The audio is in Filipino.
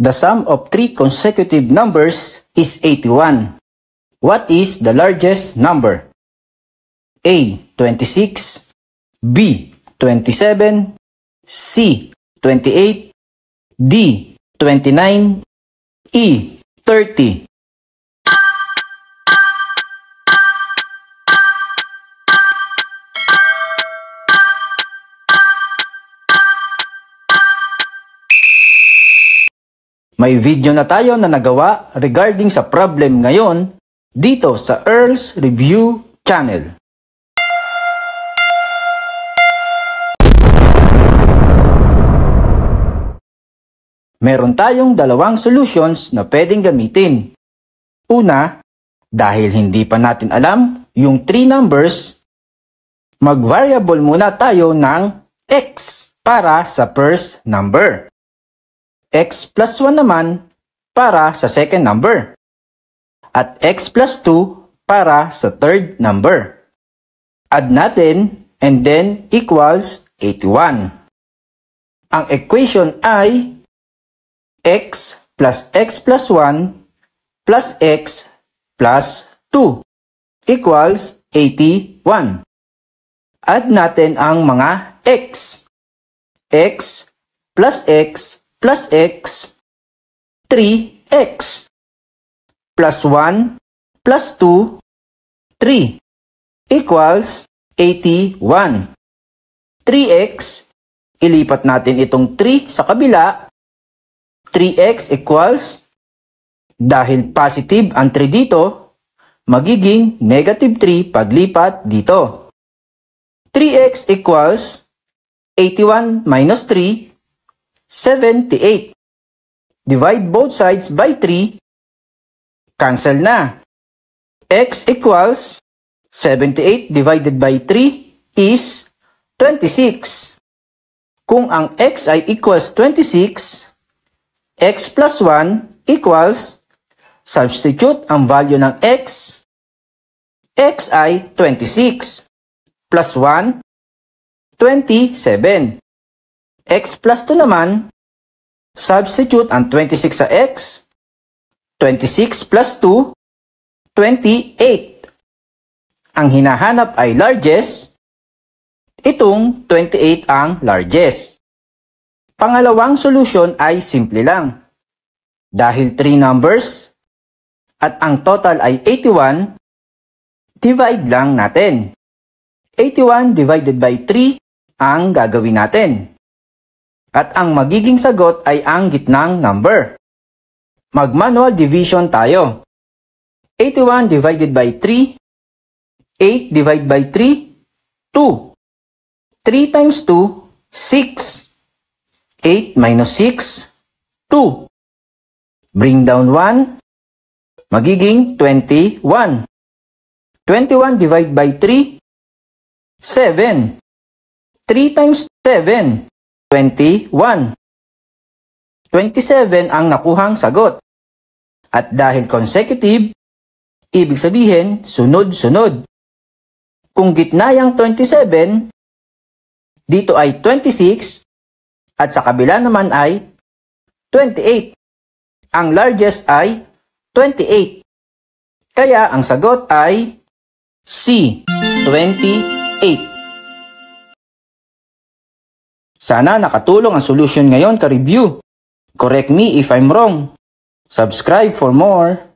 The sum of three consecutive numbers is 81. What is the largest number? A. 26, B. 27, C. 28, D. 29, E. 30. May video na tayo na nagawa regarding sa problem ngayon dito sa Earl's Review Channel. Meron tayong dalawang solutions na pwedeng gamitin. Una, dahil hindi pa natin alam yung 3 numbers, mag-variable muna tayo ng x para sa first number. X plus 1 naman para sa second number. At x plus 2 para sa third number. Add natin and then equals 81. Ang equation ay x plus 1 plus x plus 2 equals 81. Add natin ang mga x. X plus x plus x, 3x, plus 1, plus 2, 3, equals 81. 3x, ilipat natin itong 3 sa kabila, 3x equals, dahil positive ang 3 dito, magiging negative 3 paglipat dito. 3x equals 81 minus 3, 78. Divide both sides by 3. Cancel na. X equals 78 divided by 3 is 26. Kung ang x ay equals 26, x plus 1 equals, substitute ang value ng x ay 26. Plus 1, 27. X plus 2 naman, substitute ang 26 sa x, 26 plus 2, 28. Ang hinahanap ay largest, itong 28 ang largest. Pangalawang solusyon ay simple lang. Dahil 3 numbers, at ang total ay 81, divide lang natin. 81 divided by 3 ang gagawin natin. At ang magiging sagot ay ang gitnang number. Mag-manual division tayo. 81 divided by 3, 8 divided by 3, 2. 3 times 2, 6. 8 minus 6, 2. Bring down 1, magiging 21. 21 divided by 3, 7. 3 times 7, 21. 27 ang nakuhang sagot. At dahil consecutive, ibig sabihin sunod-sunod. Kung gitna yung 27, dito ay 26, at sa kabila naman ay 28. Ang largest ay 28. Kaya ang sagot ay C, 28. Sana nakatulong ang solution ngayon ka-review. Correct me if I'm wrong. Subscribe for more.